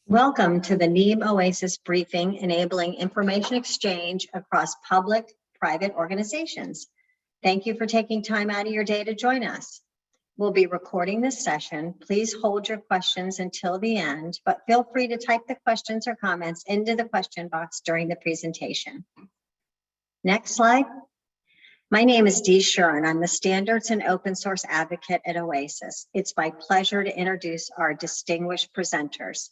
Welcome to the NIEM OASIS briefing, enabling information exchange across public-private organizations. Thank you for taking time out of your day to join us. We'll be recording this session. Please hold your questions until the end, but feel free to type the questions or comments into the question box during the presentation. Next slide. My name is Dee Schur, and I'm the Standards and Open Source Advocate at OASIS. It's my pleasure to introduce our distinguished presenters.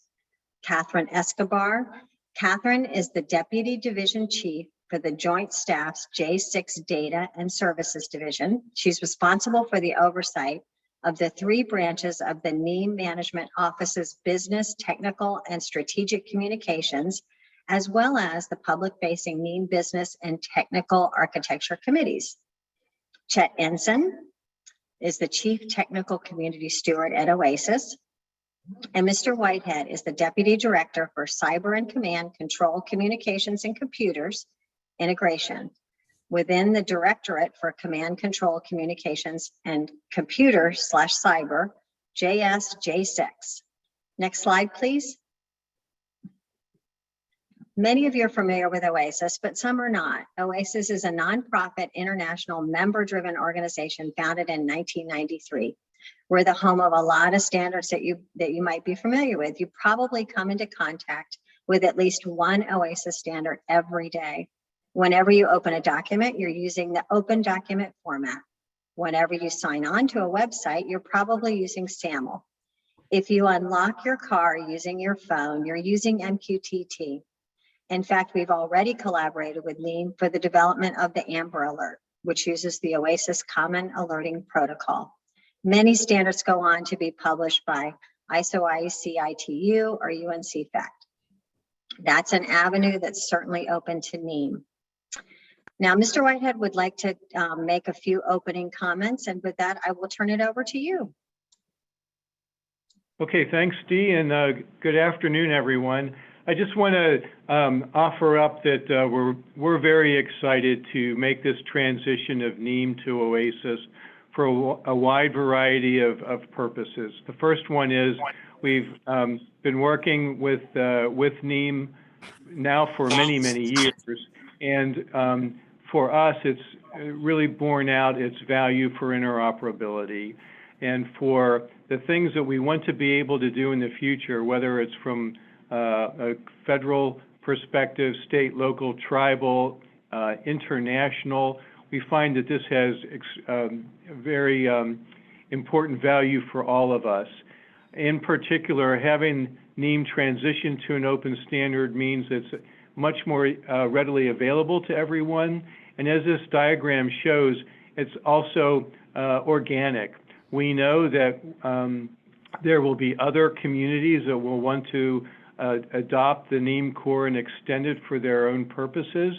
Catherine Escobar. Catherine is the Deputy Division Chief for the Joint Staff's J6 Data and Services Division. She's responsible for the oversight of the 3 branches of the Neem Management Office's business, technical, and strategic communications, as well as the public-facing Neem business and technical architecture committees. Chet Ensign is the Chief Technical Community Steward at OASIS. And Mr. Whitehead is the Deputy Director for Cyber and Command Control Communications and Computers Integration within the Directorate for Command Control Communications and Computer/Cyber, JSJ6. Next slide, please. Many of you are familiar with OASIS, but some are not. OASIS is a nonprofit international member-driven organization founded in 1993. We're the home of a lot of standards that you might be familiar with. You probably come into contact with at least one OASIS standard every day. Whenever you open a document, you're using the open document format. Whenever you sign on to a website, you're probably using SAML. If you unlock your car using your phone, you're using MQTT. In fact, we've already collaborated with Neem for the development of the Amber Alert, which uses the OASIS Common Alerting Protocol. Many standards go on to be published by ISO/IEC/ITU or UNC-FACT. That's an avenue that's certainly open to Neem. Now, Mr. Whitehead would like to make a few opening comments, and with that, I will turn it over to you. Okay, thanks, Dee, and good afternoon, everyone. I just want to offer up that we're very excited to make this transition of Neem to OASIS for a wide variety of purposes. The first one is we've been working with Neem now for many, many years, and for us, it's really borne out its value for interoperability and for the things that we want to be able to do in the future, whether it's from a federal perspective, state, local, tribal, international. We find that this has very important value for all of us. In particular, having Neem transition to an open standard means it's much more readily available to everyone. And as this diagram shows, it's also organic. We know that there will be other communities that will want to adopt the Neem core and extend it for their own purposes.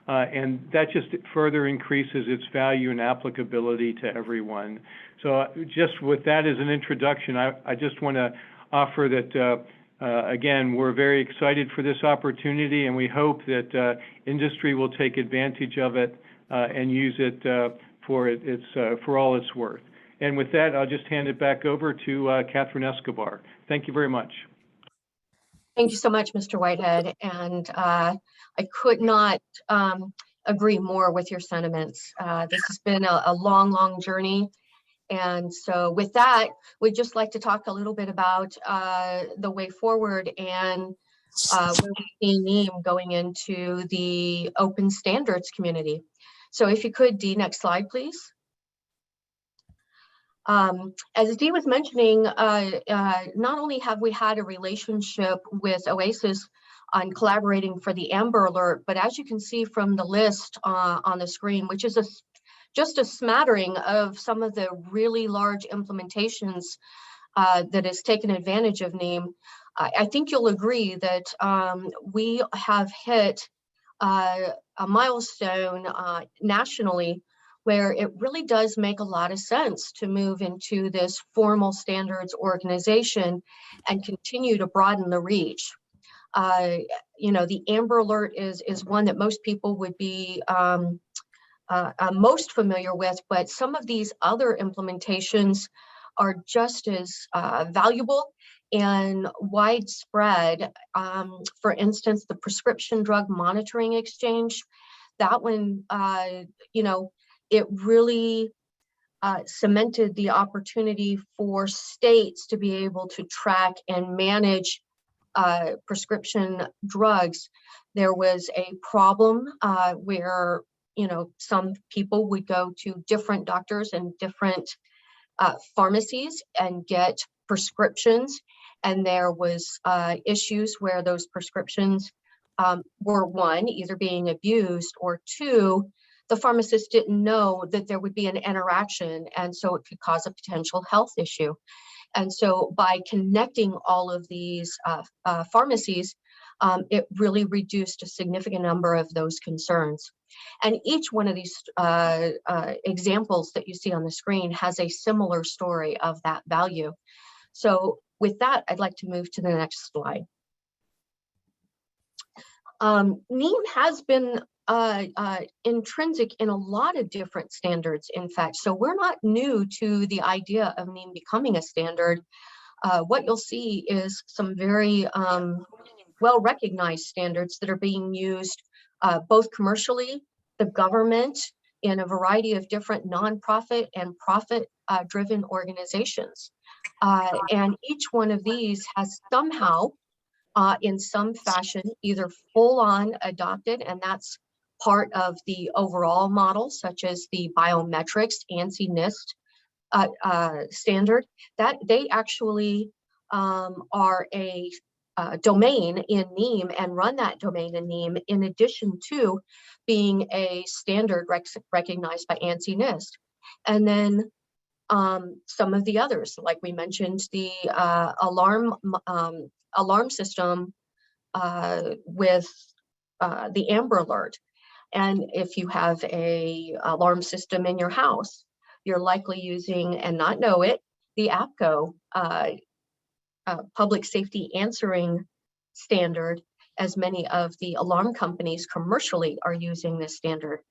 And that just further increases its value and applicability to everyone. So just with that as an introduction, I just want to offer that, again, we're very excited for this opportunity, and we hope that industry will take advantage of it and use it for all it's worth. And with that, I'll just hand it back over to Catherine Escobar. Thank you very much. Thank you so much, Mr. Whitehead. And I could not agree more with your sentiments. This has been a long, long journey. And so with that, we'd just like to talk a little bit about the way forward and where we see Neem going into the open standards community. So if you could, Dee, next slide, please. As Dee was mentioning, not only have we had a relationship with OASIS on collaborating for the Amber Alert, but as you can see from the list on the screen, which is just a smattering of some of the really large implementations that has taken advantage of Neem, I think you'll agree that we have hit a milestone nationally where it really does make a lot of sense to move into this formal standards organization and continue to broaden the reach. You know, the Amber Alert is one that most people would be most familiar with, but some of these other implementations are just as valuable and widespread. For instance, the prescription drug monitoring exchange, that one, it really cemented the opportunity for states to be able to track and manage prescription drugs. There was a problem where, some people would go to different doctors and different pharmacies and get prescriptions, and there was issues where those prescriptions were, one, either being abused, or two, the pharmacist didn't know that there would be an interaction, and so it could cause a potential health issue. And so by connecting all of these pharmacies, it really reduced a significant number of those concerns. And each one of these examples that you see on the screen has a similar story of that value. So with that, I'd like to move to the next slide. NIEM has been intrinsic in a lot of different standards, in fact, so we're not new to the idea of NIEM becoming a standard. What you'll see is some very well-recognized standards that are being used both commercially, the government, in a variety of different nonprofit and profit-driven organizations. And each one of these has somehow, in some fashion, either full-on adopted, and that's part of the overall model, such as the biometrics, ANSI NIST standard, that they actually are a domain in NIEM and run that domain in NIEM, in addition to being a standard recognized by ANSI NIST. And then some of the others, like we mentioned, the alarm system with the Amber Alert. And if you have a alarm system in your house, you're likely using, and not know it, the APCO public safety answering standard, as many of the alarm companies commercially are using this standard.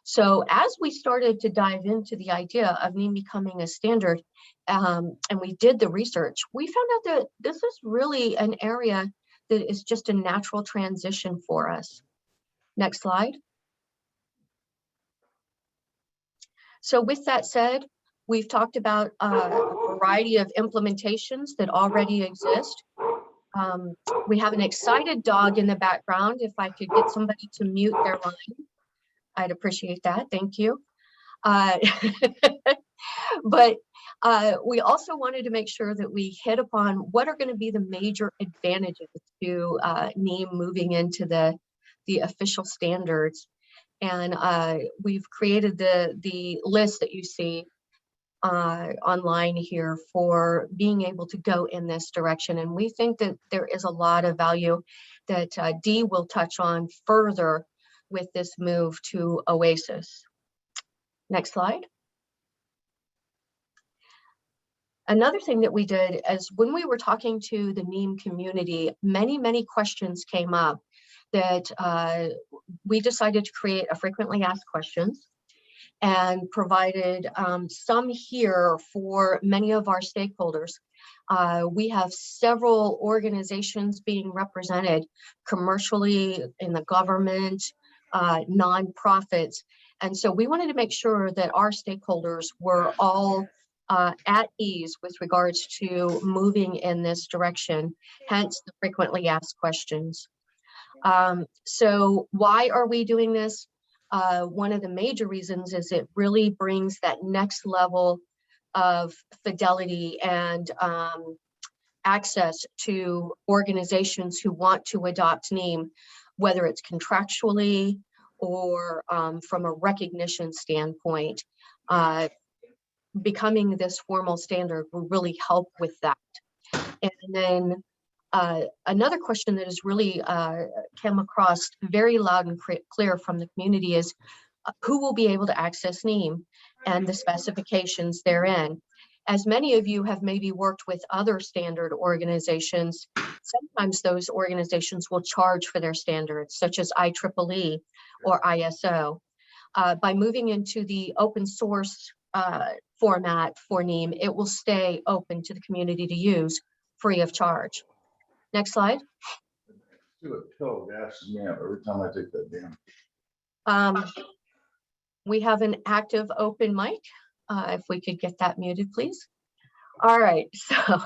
So as we started to dive into the idea of NIEM becoming a standard, and we did the research, we found out that this is really an area that is just a natural transition for us. Next slide. So with that said, we've talked about a variety of implementations that already exist. We have an excited dog in the background. If I could get somebody to mute their line, I'd appreciate that. Thank you. But we also wanted to make sure that we hit upon what are going to be the major advantages to NIEM moving into the official standards. And we've created the list that you see online here for being able to go in this direction. And we think that there is a lot of value that Dee will touch on further with this move to OASIS. Next slide. Another thing that we did is when we were talking to the NIEM community, many questions came up that we decided to create a frequently asked questions, and provided some here for many of our stakeholders. We have several organizations being represented commercially, in the government, nonprofits. And so we wanted to make sure that our stakeholders were all at ease with regards to moving in this direction, hence the frequently asked questions. So why are we doing this? One of the major reasons is it really brings that next level of fidelity and access to organizations who want to adopt NIEM, whether it's contractually or from a recognition standpoint. Becoming this formal standard will really help with that. And then another question that has really come across very loud and clear from the community is who will be able to access NIEM and the specifications therein. As many of you have maybe worked with other standard organizations, sometimes those organizations will charge for their standards, such as IEEE or ISO. By moving into the open source format for NIEM, it will stay open to the community to use free of charge. Next slide. Do a pill gas me up every time I take that damn. We have an active open mic. If we could get that muted, please. All right, so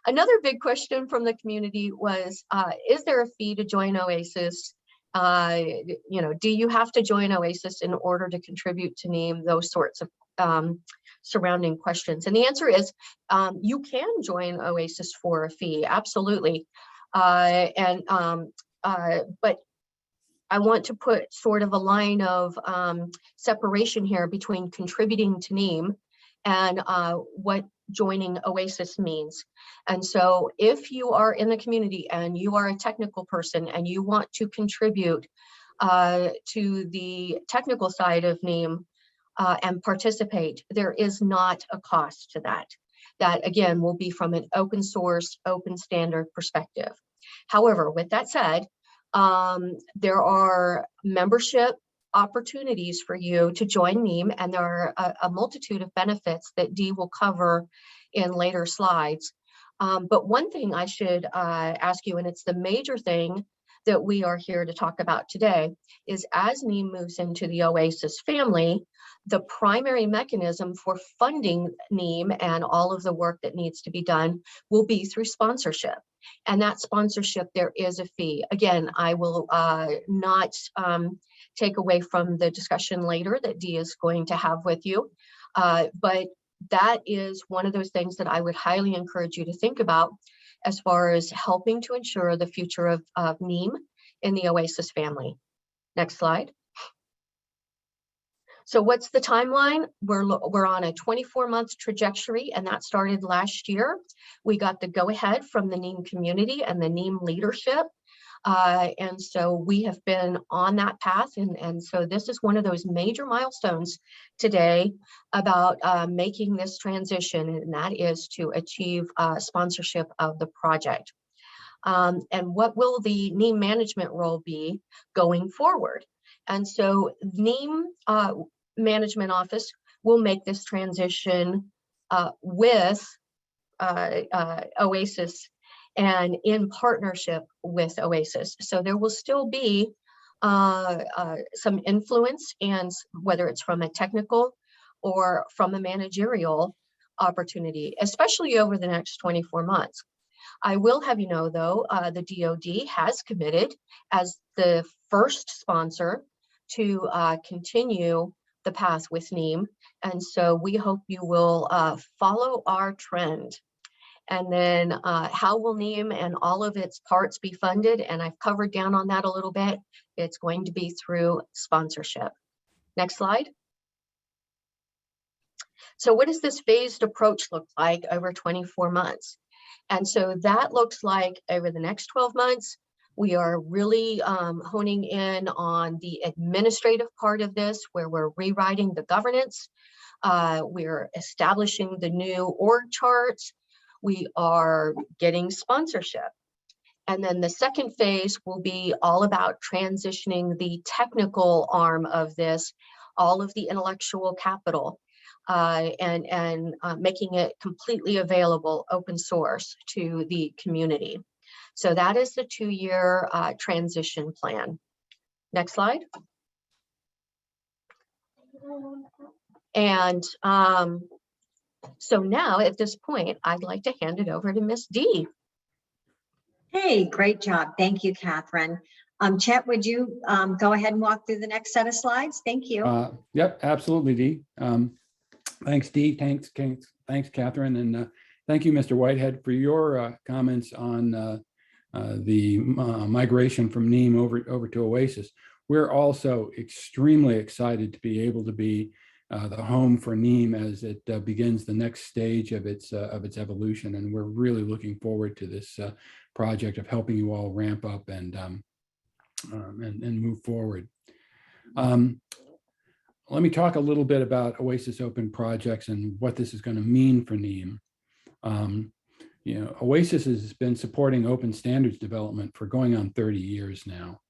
another big question from the community was, is there a fee to join OASIS? Do you have to join OASIS in order to contribute to NIEM? Those sorts of surrounding questions. And the answer is, you can join OASIS for a fee, absolutely. But I want to put sort of a line of separation here between contributing to NIEM and what joining OASIS means. And so if you are in the community and you are a technical person and you want to contribute to the technical side of NIEM and participate, there is not a cost to that. That again will be from an open source, open standard perspective. However, with that said, there are membership opportunities for you to join NIEM, and there are a multitude of benefits that Dee will cover in later slides. But one thing I should ask you, and it's the major thing that we are here to talk about today, is as NIEM moves into the OASIS family, the primary mechanism for funding NIEM and all of the work that needs to be done will be through sponsorship. And that sponsorship, there is a fee. Again, I will not take away from the discussion later that Dee is going to have with you. But that is one of those things that I would highly encourage you to think about as far as helping to ensure the future of NIEM in the OASIS family. Next slide. So what's the timeline? We're on a 24-month trajectory, and that started last year. We got the go-ahead from the NIEM community and the NIEM leadership. And so we have been on that path. And so this is one of those major milestones today about making this transition, and that is to achieve sponsorship of the project. And what will the NIEM management role be going forward? And so NIEM Management Office will make this transition with OASIS and in partnership with OASIS. So there will still be some influence, and whether it's from a technical or from a managerial opportunity, especially over the next 24 months. I will have you know, though, the DoD has committed as the first sponsor to continue the path with NIEM. And so we hope you will follow our trend. And then how will NIEM and all of its parts be funded? And I've covered down on that a little bit. It's going to be through sponsorship. Next slide. So what does this phased approach look like over 24 months? And so that looks like over the next 12 months, we are really honing in on the administrative part of this, where we're rewriting the governance. We're establishing the new org charts. We are getting sponsorship. And then the second phase will be all about transitioning the technical arm of this, all of the intellectual capital, and making it completely available, open source to the community. So that is the 2-year transition plan. Next slide. And so now at this point, I'd like to hand it over to Miss Dee. Hey, great job. Thank you, Catherine. Chet, would you go ahead and walk through the next set of slides? Thank you. Yep, absolutely, Dee. Thanks, Dee. Thanks, Catherine. And thank you, Mr. Whitehead, for your comments on the migration from NIEM over to OASIS. We're also extremely excited to be able to be the home for NIEM as it begins the next stage of its evolution, and we're really looking forward to this project of helping you all ramp up and move forward. Let me talk a little bit about OASIS Open projects and what this is going to mean for NIEM. OASIS has been supporting open standards development for going on 30 years now.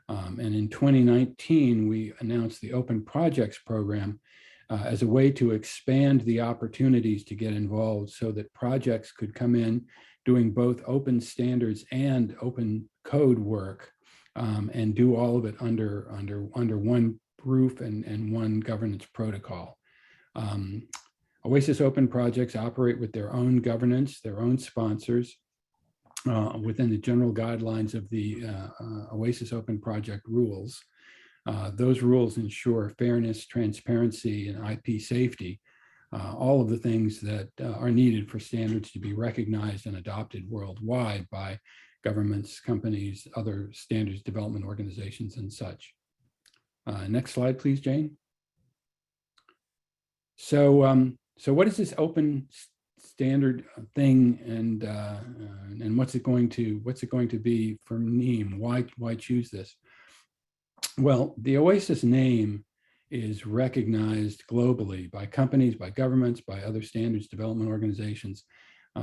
And in 2019, we announced the Open Projects Program, as a way to expand the opportunities to get involved so that projects could come in doing both open standards and open code work, and do all of it under one roof and one governance protocol. OASIS Open projects operate with their own governance, their own sponsors, within the general guidelines of the OASIS Open project rules. Those rules ensure fairness, transparency, and IP safety, all of the things that are needed for standards to be recognized and adopted worldwide by governments, companies, other standards development organizations, and such. Next slide, please, Jane. So, so what is this open standard thing, and what's it going to be for NIEM? Why choose this? Well, the OASIS name is recognized globally by companies, by governments, by other standards development organizations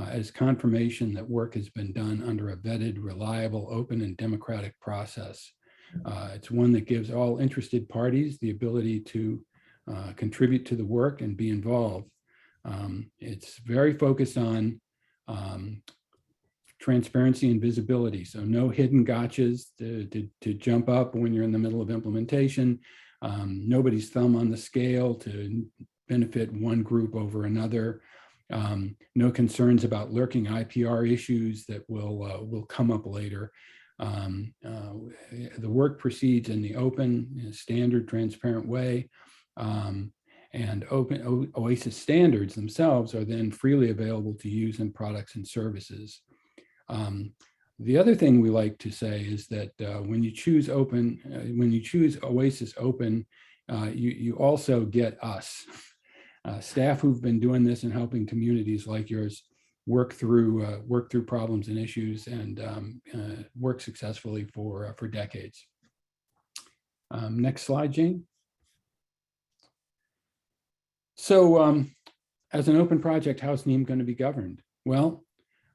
as confirmation that work has been done under a vetted, reliable, open, and democratic process. It's one that gives all interested parties the ability to contribute to the work and be involved. It's very focused on transparency and visibility. So no hidden gotchas to jump up when you're in the middle of implementation. Nobody's thumb on the scale to benefit one group over another. No concerns about lurking IPR issues that will come up later. The work proceeds in the open, standard, transparent way. And open OASIS standards themselves are then freely available to use in products and services. The other thing we like to say is that when you choose OASIS Open, you also get us, staff who've been doing this and helping communities like yours work through problems and issues and work successfully for decades. Next slide, Jane. So as an open project, how's NIEM going to be governed? Well,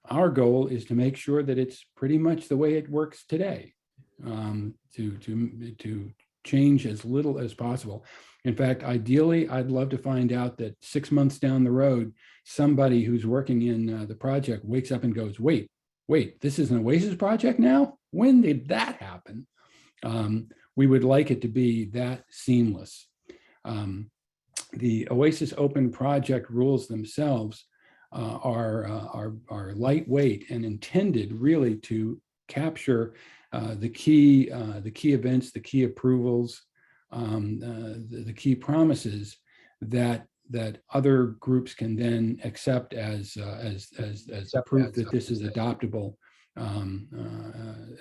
our goal is to make sure that it's pretty much the way it works today, to change as little as possible. In fact, ideally, I'd love to find out that 6 months down the road, somebody who's working in the project wakes up and goes, wait, this is an OASIS project now? When did that happen? We would like it to be that seamless. The OASIS Open project rules themselves are lightweight and intended really to capture the key events, the key approvals, the key promises that other groups can then accept as proof that this is adoptable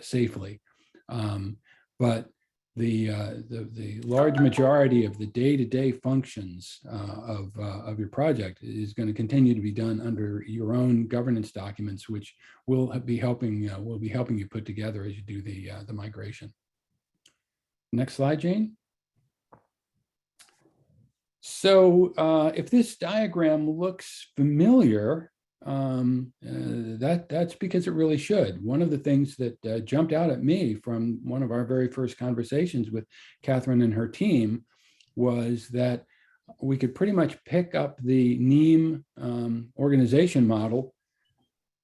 safely. But the large majority of the day-to-day functions of your project is going to continue to be done under your own governance documents, which will be helping you put together as you do the migration. Next slide, Jane. So if this diagram looks familiar, that's because it really should. One of the things that jumped out at me from one of our very first conversations with Catherine and her team was that we could pretty much pick up the NIEM organization model,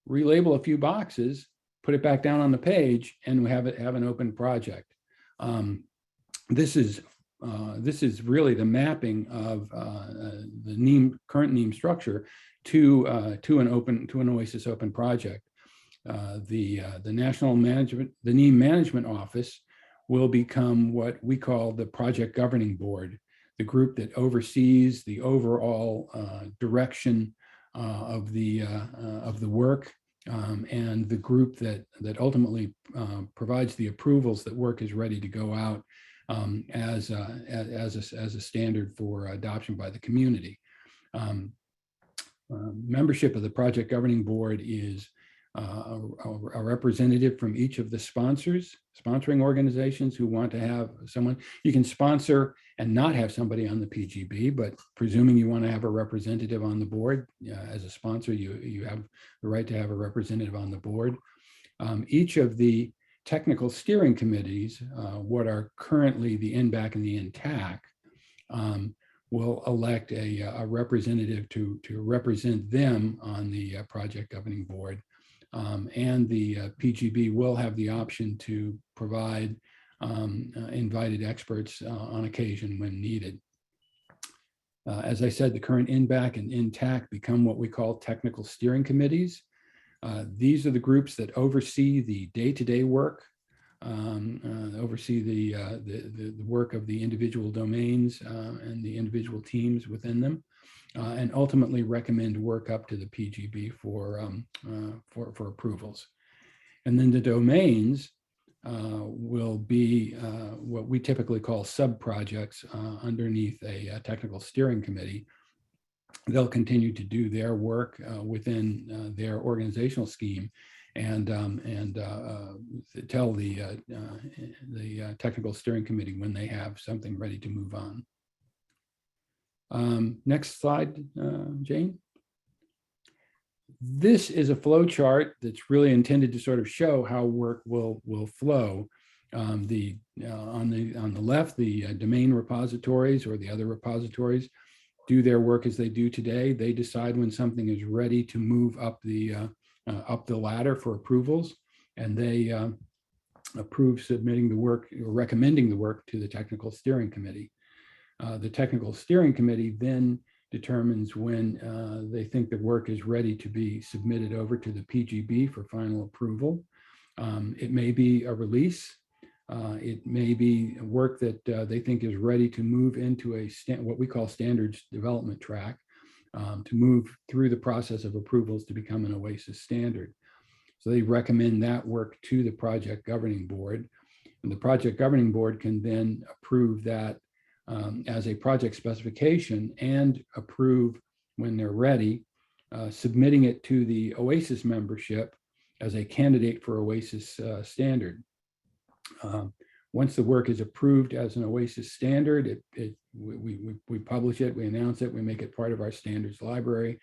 relabel a few boxes, put it back down on the page, and we have an open project. This is really the mapping of the NIEM current NIEM structure to an OASIS Open project. The NIEM Management Office will become what we call the Project Governing Board, the group that oversees the overall direction of the work, and the group that ultimately provides the approvals that work is ready to go out as a standard for adoption by the community. Membership of the Project Governing Board is a representative from each of the sponsoring organizations who want to have someone. You can sponsor and not have somebody on the PGB, but presuming you want to have a representative on the board, as a sponsor, you have the right to have a representative on the board. Each of the technical steering committees, what are currently the NBAC and the NTAC, will elect a representative to represent them on the project governing board. And the PGB will have the option to provide invited experts on occasion when needed. As I said, the current NBAC and NTAC become what we call technical steering committees. These are the groups that oversee the day-to-day work, oversee the work of the individual domains and the individual teams within them, and ultimately recommend work up to the PGB for approvals. And then the domains will be what we typically call sub-projects underneath a technical steering committee. They'll continue to do their work within their organizational scheme and tell the technical steering committee when they have something ready to move on. Next slide, Jane. This is a flow chart that's really intended to sort of show how work will flow. On the left, the domain repositories or the other repositories do their work as they do today. They decide when something is ready to move up the ladder for approvals, and they approve submitting the work or recommending the work to the technical steering committee. The technical steering committee then determines when they think the work is ready to be submitted over to the PGB for final approval. It may be a release. It may be work that they think is ready to move into what we call standards development track, to move through the process of approvals to become an OASIS standard. So they recommend that work to the project governing board, and the project governing board can then approve that as a project specification and approve when they're ready, submitting it to the OASIS membership as a candidate for OASIS standard. Once the work is approved as an OASIS standard, we publish it, we announce it, we make it part of our standards library.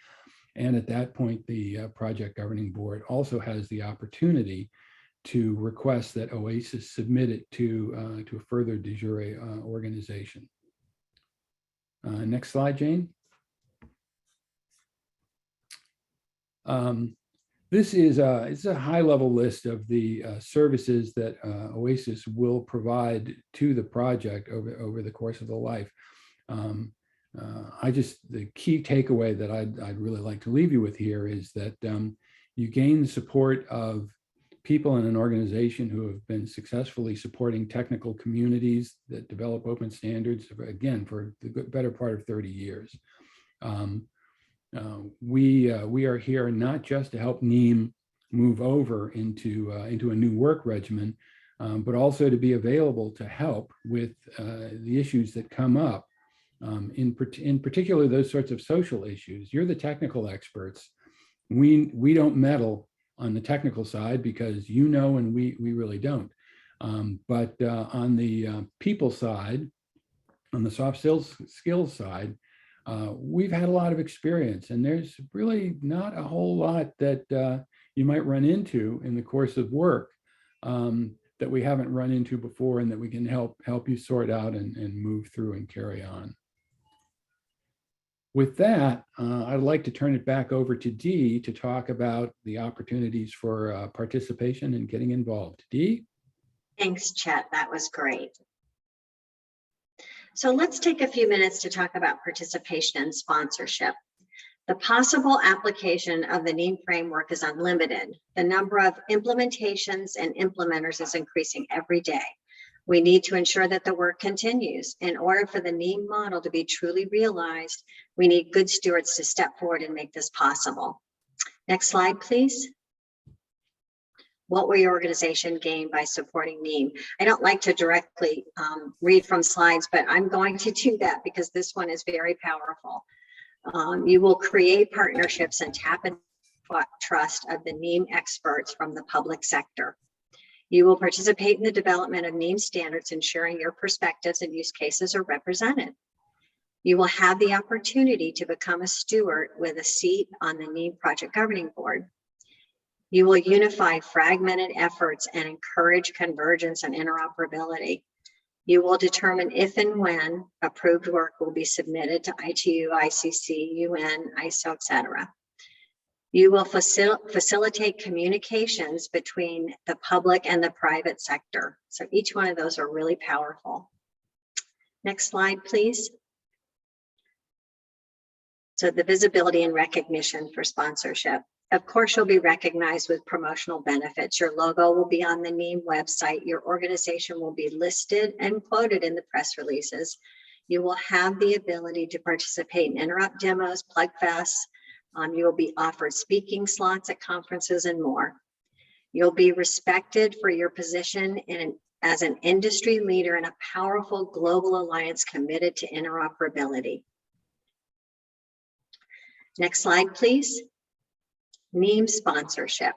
And at that point, the project governing board also has the opportunity to request that OASIS submit it to a further de jure organization. Next slide, Jane. This is it's a high-level list of the services that OASIS will provide to the project over the course of the life. The key takeaway that I'd really like to leave you with here is that you gain the support of people in an organization who have been successfully supporting technical communities that develop open standards, again, for the better part of 30 years. We are here not just to help NIEM move over into a new work regimen, but also to be available to help with the issues that come up, in particular those sorts of social issues. You're the technical experts. We don't meddle on the technical side because you know and we really don't. But on the people side, on the soft skills side, we've had a lot of experience, and there's really not a whole lot that you might run into in the course of work that we haven't run into before, and that we can help you sort out and move through and carry on. With that, I'd like to turn it back over to Dee to talk about the opportunities for participation and getting involved. Dee? Thanks, Chet. That was great. So let's take a few minutes to talk about participation and sponsorship. The possible application of the NIEM framework is unlimited. The number of implementations and implementers is increasing every day. We need to ensure that the work continues. In order for the NIEM model to be truly realized, we need good stewards to step forward and make this possible. Next slide, please. What will your organization gain by supporting NIEM? I don't like to directly read from slides, but I'm going to do that because this one is very powerful. You will create partnerships and tap into the trust of the NIEM experts from the public sector. You will participate in the development of NIEM standards, ensuring your perspectives and use cases are represented. You will have the opportunity to become a steward with a seat on the NIEM project governing board. You will unify fragmented efforts and encourage convergence and interoperability. You will determine if and when approved work will be submitted to ITU, ICC, UN, ISO, etc. You will facilitate communications between the public and the private sector. So each one of those are really powerful. Next slide, please. So the visibility and recognition for sponsorship. Of course, you'll be recognized with promotional benefits. Your logo will be on the NIEM website. Your organization will be listed and quoted in the press releases. You will have the ability to participate in interrupt demos, plug fests. You will be offered speaking slots at conferences and more. You'll be respected for your position as an industry leader in a powerful global alliance committed to interoperability. Next slide, please. NIEM sponsorship.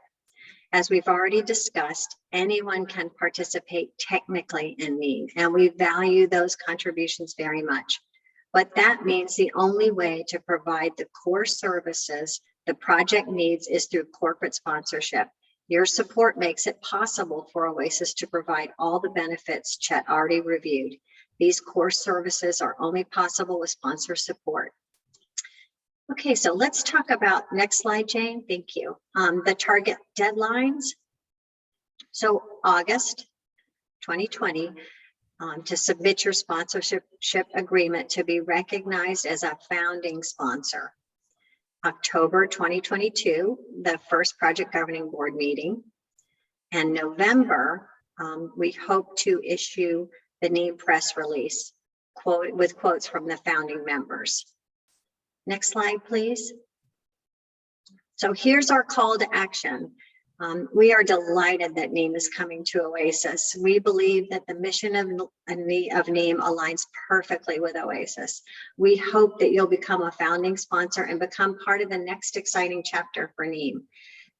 As we've already discussed, anyone can participate technically in NIEM, and we value those contributions very much. But that means the only way to provide the core services the project needs is through corporate sponsorship. Your support makes it possible for OASIS to provide all the benefits Chet already reviewed. These core services are only possible with sponsor support. Okay, so let's talk about, next slide, Jane, thank you. The target deadlines. So August 2020, to submit your sponsorship agreement to be recognized as a founding sponsor. October 2022, the first project governing board meeting. And November, we hope to issue the NIEM press release with quotes from the founding members. Next slide, please. So here's our call to action. We are delighted that NIEM is coming to OASIS. We believe that the mission of NIEM aligns perfectly with OASIS. We hope that you'll become a founding sponsor and become part of the next exciting chapter for NIEM.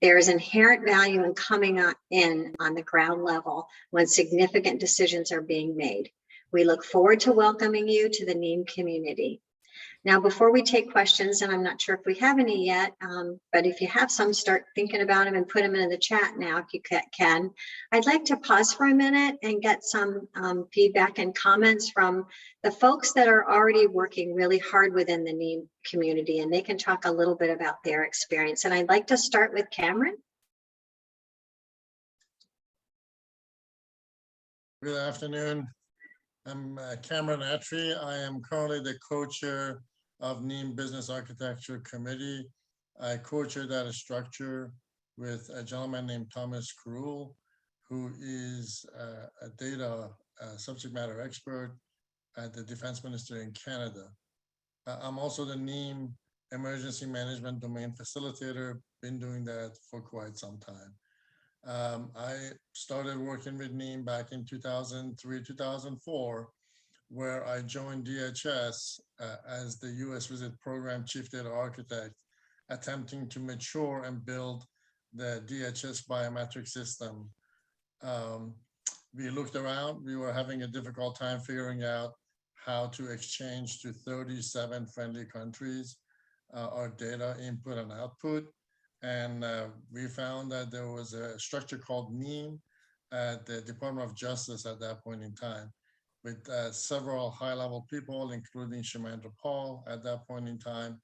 There is inherent value in coming in on the ground level when significant decisions are being made. We look forward to welcoming you to the NIEM community. Now, before we take questions, and I'm not sure if we have any yet, but if you have some, start thinking about them and put them in the chat now if you can. I'd like to pause for a minute and get some feedback and comments from the folks that are already working really hard within the NIEM community, and they can talk a little bit about their experience. And I'd like to start with Cameron. Good afternoon. I'm Cameron Attree. I am currently the co-chair of NIEM Business Architecture Committee. I co-chair that structure with a gentleman named Thomas Krul, who is a data subject matter expert at the Defense Minister in Canada. I'm also the NIEM Emergency Management Domain Facilitator, been doing that for quite some time. I started working with NIEM back in 2003, 2004, where I joined DHS as the US Visit Program Chief Data Architect, attempting to mature and build the DHS biometric system. We looked around, we were having a difficult time figuring out how to exchange to 37 friendly countries our data input and output. And we found that there was a structure called NIEM at the Department of Justice at that point in time, with several high-level people, including Shamandra Paul. At that point in time,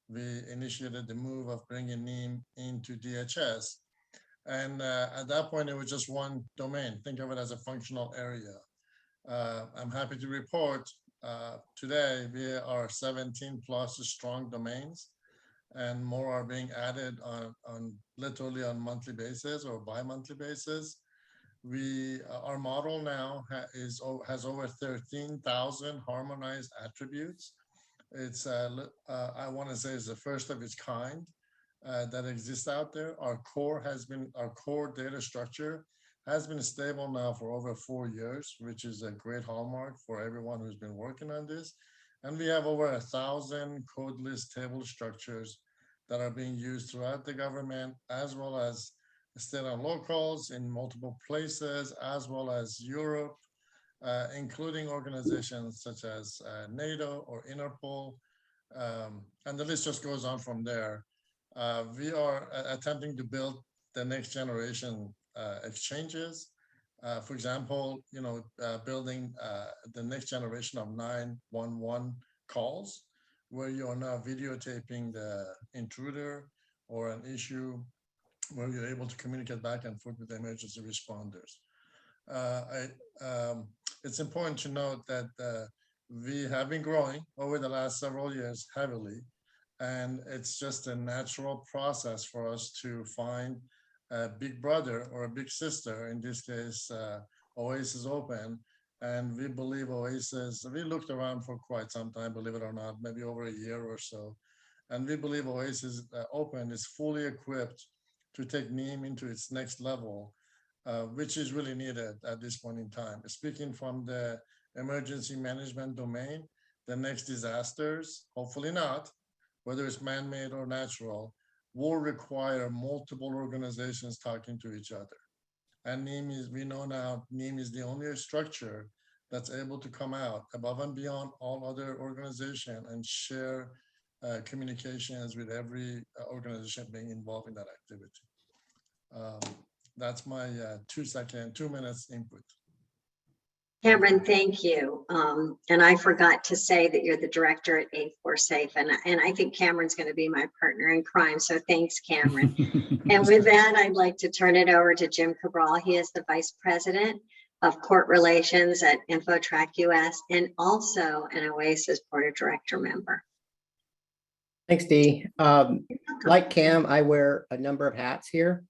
we initiated the move of bringing NIEM into DHS. And at that point, it was just one domain. Think of it as a functional area. I'm happy to report today we are 17 plus strong domains, and more are being added on literally on monthly basis or bi-monthly basis. Our model now has over 13,000 harmonized attributes. It's I want to say it's the first of its kind that exists out there. Our core data structure has been stable now for over 4 years, which is a great hallmark for everyone who's been working on this. And we have over 1,000 codeless table structures that are being used throughout the government, as well as state and locals in multiple places, as well as Europe, including organizations such as NATO or Interpol, and the list just goes on from there. We are attempting to build the next generation exchanges For example, building the next generation of 911 calls, where you are now videotaping the intruder or an issue, where you're able to communicate back and forth with the emergency responders. It's important to note that we have been growing over the last several years heavily, and it's just a natural process for us to find a big brother or a big sister, in this case, OASIS Open. And we believe OASIS, we looked around for quite some time, believe it or not, maybe over a year or so. And we believe OASIS Open is fully equipped to take Neem into its next level, which is really needed at this point in time. Speaking from the emergency management domain, the next disasters, hopefully not, whether it's man-made or natural, will require multiple organizations talking to each other. And Neem is, we know now, Neem is the only structure that's able to come out above and beyond all other organizations and share communications with every organization being involved in that activity. That's my 2 minutes input. Cameron, thank you. And I forgot to say that you're the director at A4 Safe, and I think Cameron's going to be my partner in crime. So thanks, Cameron. And with that, I'd like to turn it over to Jim Cabral. He is the Vice President of Court Relations at InfoTrack US and also an OASIS Board of Director member. Thanks, Dee. Like Cam, I wear a number of hats here.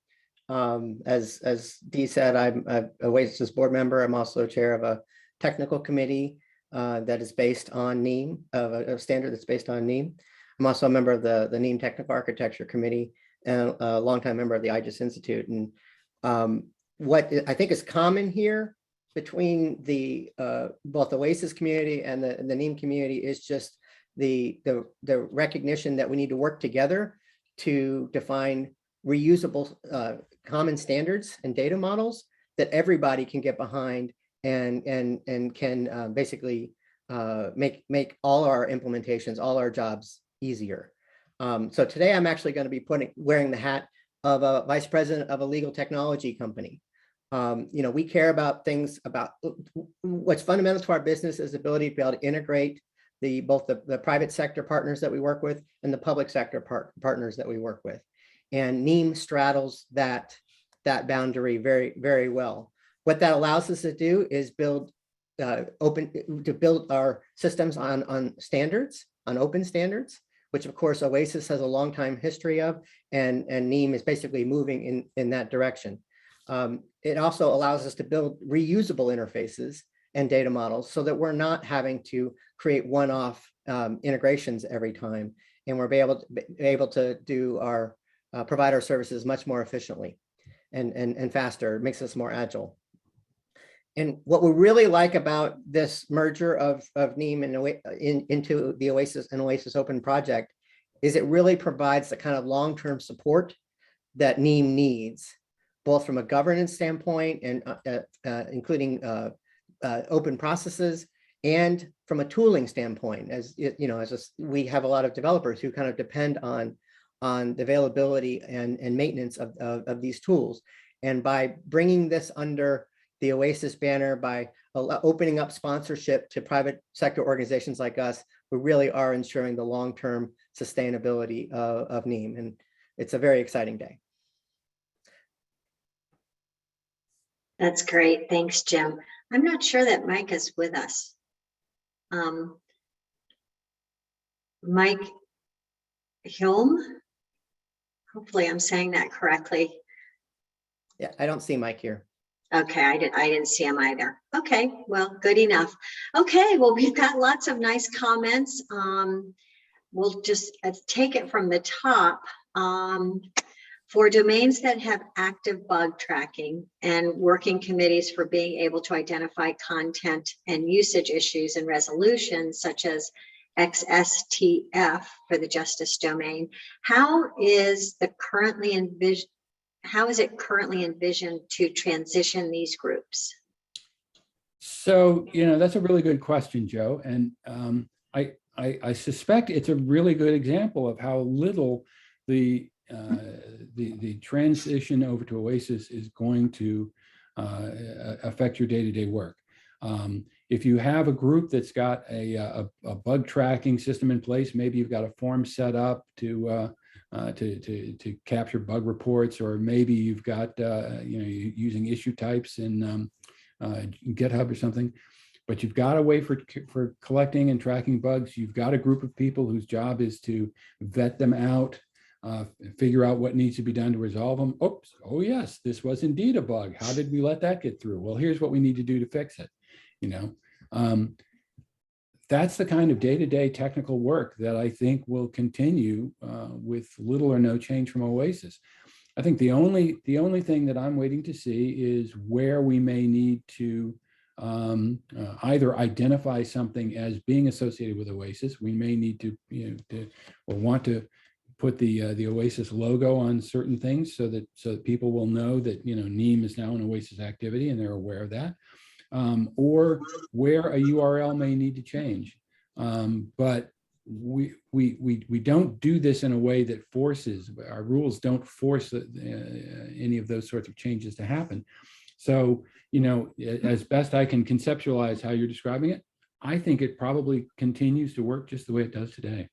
As Dee said, I'm an OASIS board member. I'm also chair of a technical committee that is based on Neem, of a standard that's based on Neem. I'm also a member of the Neem Technical Architecture Committee and a longtime member of the IGES Institute. And what I think is common here between the both the OASIS community and the Neem community is just the recognition that we need to work together to define reusable common standards and data models that everybody can get behind and can basically make all our implementations, all our jobs easier. So today I'm actually going to be wearing the hat of a vice president of a legal technology company. We care about things about what's fundamental to our business is the ability to be able to integrate both the private sector partners that we work with and the public sector partners that we work with. And Neem straddles that boundary very, very well. What that allows us to do is build our systems on standards, on open standards, which of course OASIS has a long time history of, and Neem is basically moving in that direction. It also allows us to build reusable interfaces and data models so that we're not having to create one-off integrations every time, and we're able to do our provide our services much more efficiently and faster. It makes us more agile. And what we really like about this merger of Neem into the OASIS and OASIS Open project is it really provides the kind of long-term support that Neem needs, both from a governance standpoint and including open processes, and from a tooling standpoint. As we have a lot of developers who kind of depend on the availability and maintenance of these tools. And by bringing this under the OASIS banner, by opening up sponsorship to private sector organizations like us, we really are ensuring the long-term sustainability of Neem. And it's a very exciting day. That's great. Thanks, Jim. I'm not sure that Mike is with us. Mike Hilm. Hopefully I'm saying that correctly. Yeah, I don't see Mike here. Okay, I didn't see him either. Okay, well, good enough. Okay, well, we've got lots of nice comments. We'll just take it from the top. For domains that have active bug tracking and working committees for being able to identify content and usage issues and resolutions, such as XSTF for the justice domain, how is it currently envisioned to transition these groups? So, that's a really good question, Joe. And I suspect it's a really good example of how little the transition over to OASIS is going to affect your day-to-day work. If you have a group that's got a bug tracking system in place, maybe you've got a form set up to capture bug reports, or maybe you've got using issue types in GitHub or something. But you've got a way for collecting and tracking bugs. You've got a group of people whose job is to vet them out, figure out what needs to be done to resolve them. Oops, oh yes, this was indeed a bug. How did we let that get through? Well, here's what we need to do to fix it. That's the kind of day-to-day technical work that I think will continue with little or no change from OASIS. I think the only thing that I'm waiting to see is where we may need to either identify something as being associated with OASIS. We may need to, or want to put the OASIS logo on certain things so that people will know that NIEM is now an OASIS activity and they're aware of that, or where a URL may need to change. But we don't do this in a way that forces, our rules don't force any of those sorts of changes to happen. So, as best I can conceptualize how you're describing it, I think it probably continues to work just the way it does today.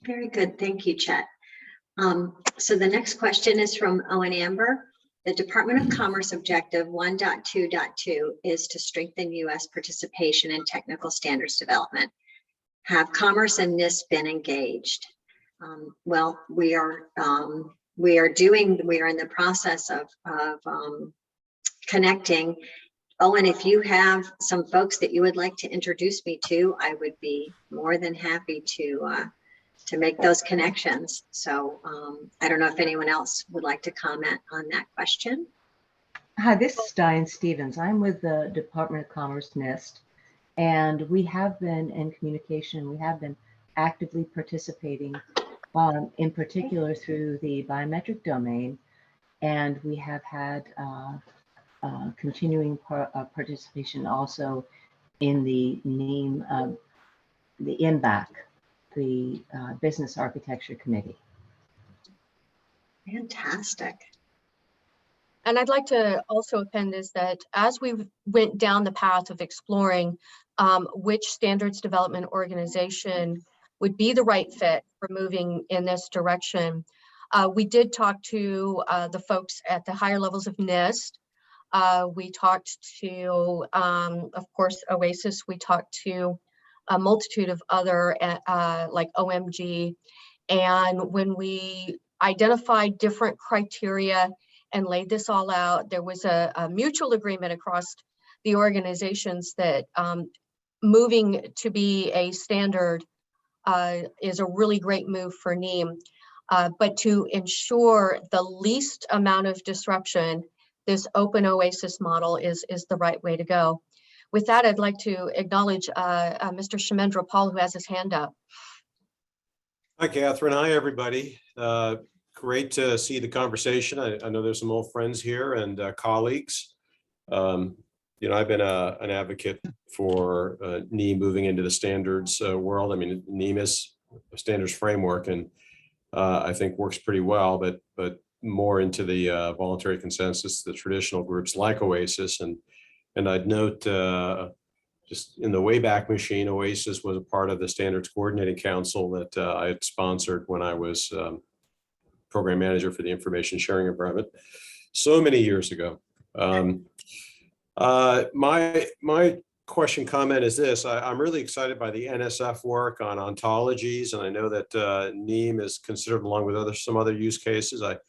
Very good. Thank you, Chet. So the next question is from Owen Amber. The Department of Commerce Objective 1.2.2 is to strengthen U.S. participation in technical standards development. Have Commerce and NIST been engaged? Well, we are in the process of connecting. Owen, if you have some folks that you would like to introduce me to, I would be more than happy to make those connections. So I don't know if anyone else would like to comment on that question. Hi, this is Diane Stevens. I'm with the Department of Commerce NIST, and we have been in communication. We have been actively participating, in particular through the biometric domain, and we have had continuing participation also in the NEEM, the IMBAC, the Business Architecture Committee. Fantastic. And I'd like to also append is that as we went down the path of exploring which standards development organization would be the right fit for moving in this direction, we did talk to the folks at the higher levels of NIST. We talked to, of course, OASIS. We talked to a multitude of other like OMG. And when we identified different criteria and laid this all out, there was a mutual agreement across the organizations that moving to be a standard is a really great move for NEEM. But to ensure the least amount of disruption, this open OASIS model is the right way to go. With that, I'd like to acknowledge Mr. Shemendra Paul, who has his hand up. Hi, Catherine. Hi, everybody. Great to see the conversation. I know there's some old friends here and colleagues. I've been an advocate for NEEM moving into the standards world. I mean, NEEM is a standards framework and I think works pretty well, but more into the voluntary consensus, the traditional groups like OASIS. And I'd note just in the Wayback Machine, OASIS was a part of the Standards Coordinating Council that I had sponsored when I was program manager for the information sharing environment so many years ago. My question comment is this. I'm really excited by the NSF work on ontologies, and I know that NEEM is considered along with some other use cases. I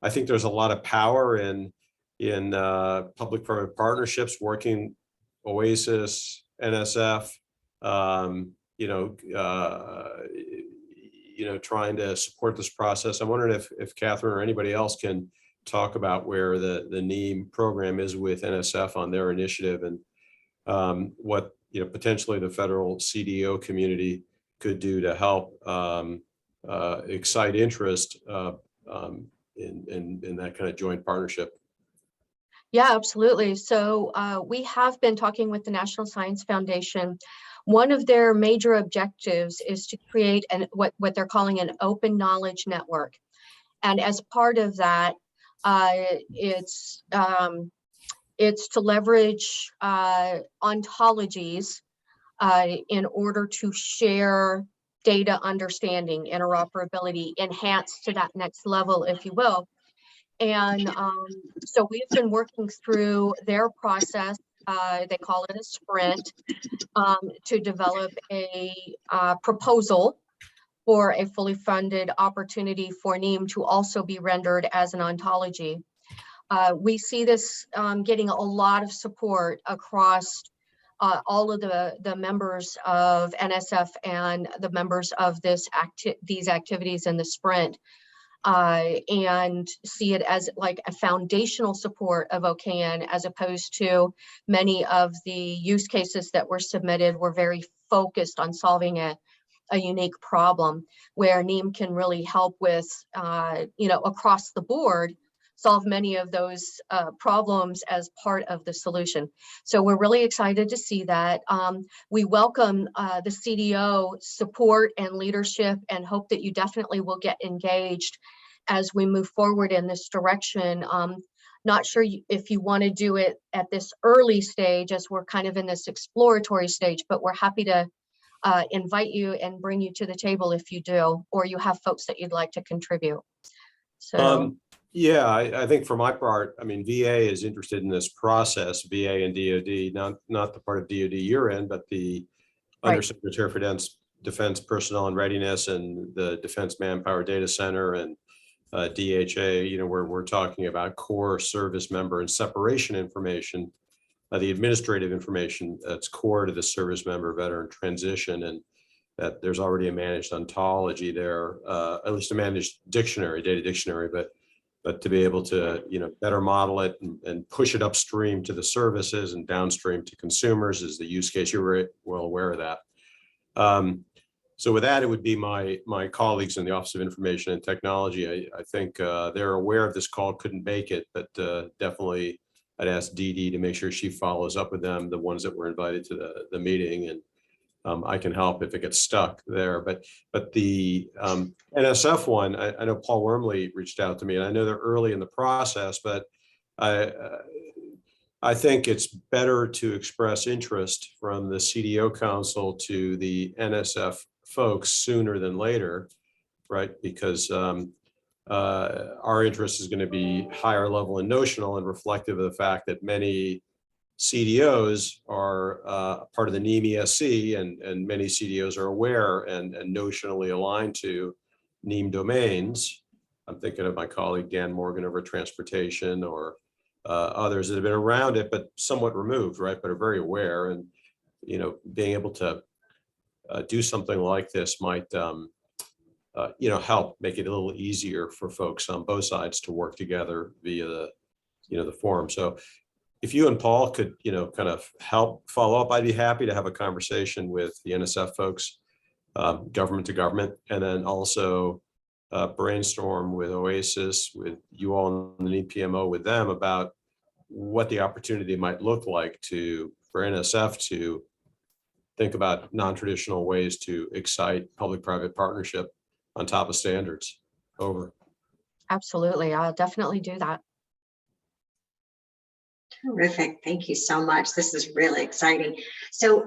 think there's a lot of power in public-private partnerships working OASIS, NSF, trying to support this process. I'm wondering if Catherine or anybody else can talk about where the NEEM program is with NSF on their initiative and what potentially the federal CDO community could do to help excite interest in that kind of joint partnership. Yeah, absolutely. So we have been talking with the National Science Foundation. One of their major objectives is to create what they're calling an open knowledge network. And as part of that, It's to leverage ontologies in order to share data understanding, interoperability, enhance to that next level, if you will. And so we've been working through their process. They call it a sprint, to develop a proposal for a fully funded opportunity for Neem to also be rendered as an ontology. We see this getting a lot of support across all of the members of NSF and the members of these activities in the sprint, and see it as like a foundational support of OKN, as opposed to many of the use cases that were submitted were very focused on solving a unique problem, where Neem can really help with, across the board, solve many of those problems as part of the solution. So we're really excited to see that. We welcome the CDO support and leadership, and hope that you definitely will get engaged as we move forward in this direction. Not sure if you want to do it at this early stage, as we're kind of in this exploratory stage, but we're happy to invite you and bring you to the table if you do, or you have folks that you'd like to contribute. So. Yeah, I think for my part, I mean, VA is interested in this process, VA and DoD, not the part of DoD you're in, but the Right. Undersecretary for Defense Personnel and Readiness and the Defense Manpower Data Center and DHA, where we're talking about core service member and separation information, the administrative information that's core to the service member veteran transition, and that there's already a managed ontology there, at least a managed dictionary, data dictionary, but to be able to, better model it and push it upstream to the services and downstream to consumers is the use case. You're well aware of that. So with that, it would be my colleagues in the Office of Information and Technology. I think they're aware of this call, couldn't make it, but definitely I'd ask Dee Dee to make sure she follows up with them, the ones that were invited to the meeting, and I can help if it gets stuck there. But the NSF one, I know Paul Wormley reached out to me, and I know they're early in the process, but I think it's better to express interest from the CDO Council to the NSF folks sooner than later, right? Because our interest is going to be higher level and notional, and reflective of the fact that many CDOs are part of the NIEM ESC, and many CDOs are aware and notionally aligned to NIEM domains. I'm thinking of my colleague Dan Morgan over Transportation, or others that have been around it, but somewhat removed, right? But are very aware, and being able to do something like this might help make it a little easier for folks on both sides to work together via the forum. So if you and Paul could, kind of help follow up, I'd be happy to have a conversation with the NSF folks, government to government, and then also brainstorm with OASIS, with you all in the NEEM PMO, with them about what the opportunity might look like for NSF to think about non-traditional ways to excite public-private partnership on top of standards. Over. Absolutely, I'll definitely do that. Terrific. Thank you so much. This is really exciting. So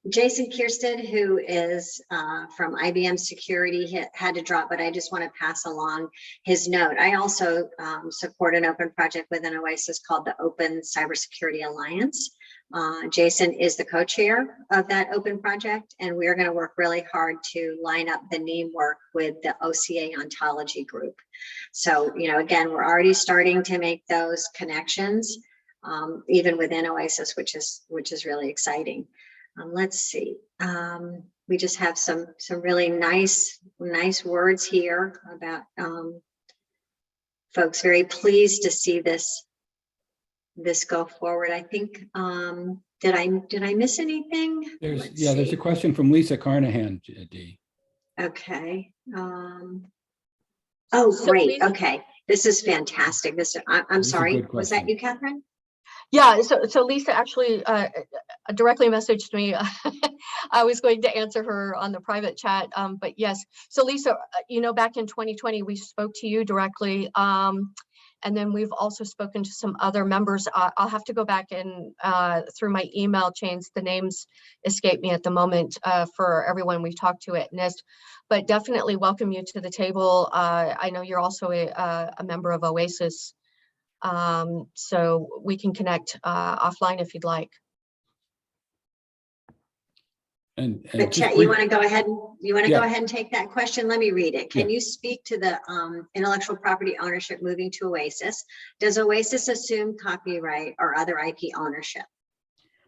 Jason Kierstead, who is from IBM Security, had to drop, but I just want to pass along his note. I also support an open project within OASIS called the Open Cybersecurity Alliance. Jason is the co-chair of that open project, and we're going to work really hard to line up the NEEM work with the OCA ontology group. So, again, we're already starting to make those connections. Even within OASIS, which is really exciting. Let's see. We just have some really nice words here about folks very pleased to see this go forward. I think did I miss anything? There's a question from Lisa Carnahan, Dee. Okay. Oh, great. Okay, this is fantastic. I'm sorry. Was that you, Catherine? Yeah, so Lisa actually directly messaged me. I was going to answer her on the private chat, but yes. So Lisa, back in 2020, we spoke to you directly, And then we've also spoken to some other members. I'll have to go back and through my email chains, the names escape me at the moment for everyone we've talked to at NIST, but definitely welcome you to the table. I know you're also a member of OASIS, so we can connect offline if you'd like. And But just Chet, brief- you want to go ahead Yeah. and take that question? Let me read it. Can you speak to the intellectual property ownership moving to OASIS? Does OASIS assume copyright or other IP ownership?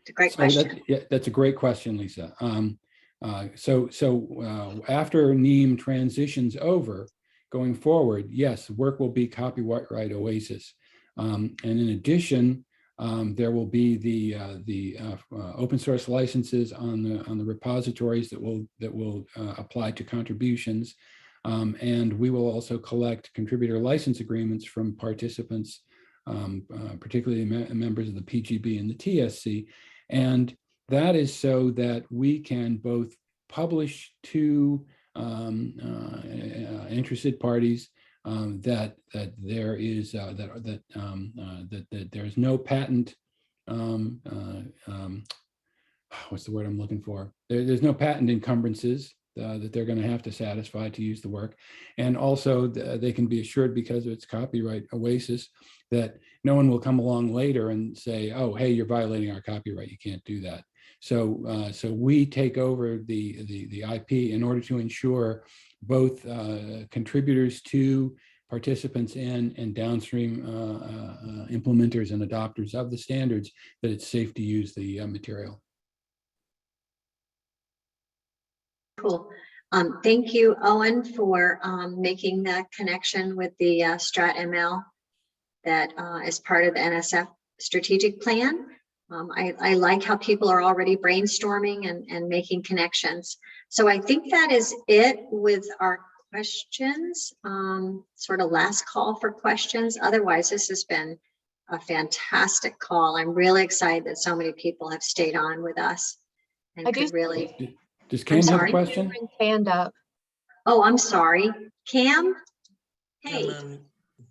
It's a great question. That's a great question, Lisa. After NIEM transitions over, going forward, yes, work will be copyright OASIS. And in addition, there will be the open source licenses on the repositories that will apply to contributions, and we will also collect contributor license agreements from participants, particularly members of the PGB and the TSC, and that is so that we can both publish to interested parties that there is that there's no patent. What's the word I'm looking for? There's no patent encumbrances that they're going to have to satisfy to use the work, and also they can be assured, because of its copyright OASIS, that no one will come along later and say, "Oh, hey, you're violating our copyright. You can't do that." So, we take over the IP in order to ensure both contributors to, participants in, and downstream implementers and adopters of the standards that it's safe to use the material. Cool. Thank you, Owen, for making that connection with the StratML that is part of the NSF strategic plan. I like how people are already brainstorming and making connections. So I think that is it with our questions, sort of last call for questions. Otherwise, this has been a fantastic call. I'm really excited that so many people have stayed on with us and could really. Does Cam have a sorry? question? Hand up. Oh, I'm sorry. Cam? Yeah, Hey. ma'am,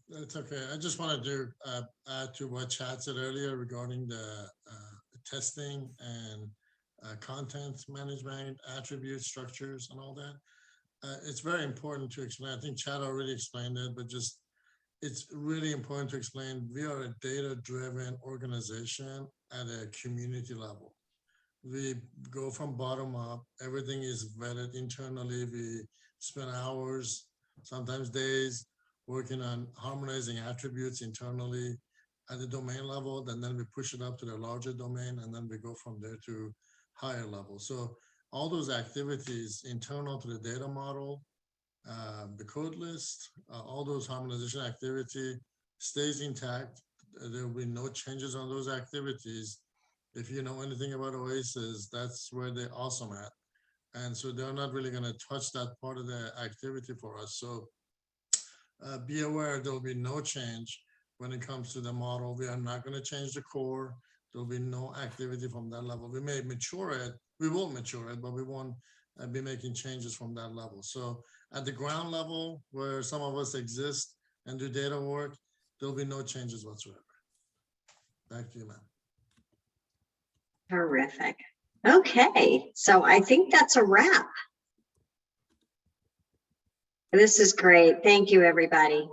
that's okay. I just wanted to add to what Chad said earlier regarding the testing and content management, attribute structures and all that. It's very important to explain. I think Chad already explained it, but just it's really important to explain we are a data-driven organization at a community level. We go from bottom up. Everything is vetted internally. We spend hours, sometimes days, working on harmonizing attributes internally at the domain level, and then we push it up to the larger domain, and then we go from there to higher level. So all those activities internal to the data model, the code list, all those harmonization activity stays intact. There will be no changes on those activities. If you know anything about OASIS, that's where they're awesome at. And so they're not really going to touch that part of the activity for us. So be aware there will be no change when it comes to the model. We are not going to change the core. There will be no activity from that level. We may mature it. We will mature it, but we won't be making changes from that level. So at the ground level, where some of us exist and do data work, there'll be no changes whatsoever. Back to you, ma'am. Terrific. Okay, so I think that's a wrap. This is great. Thank you, everybody.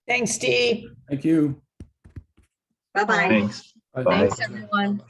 Thanks, Dee. Thank you. Bye-bye. Thanks. Bye. Thanks, everyone.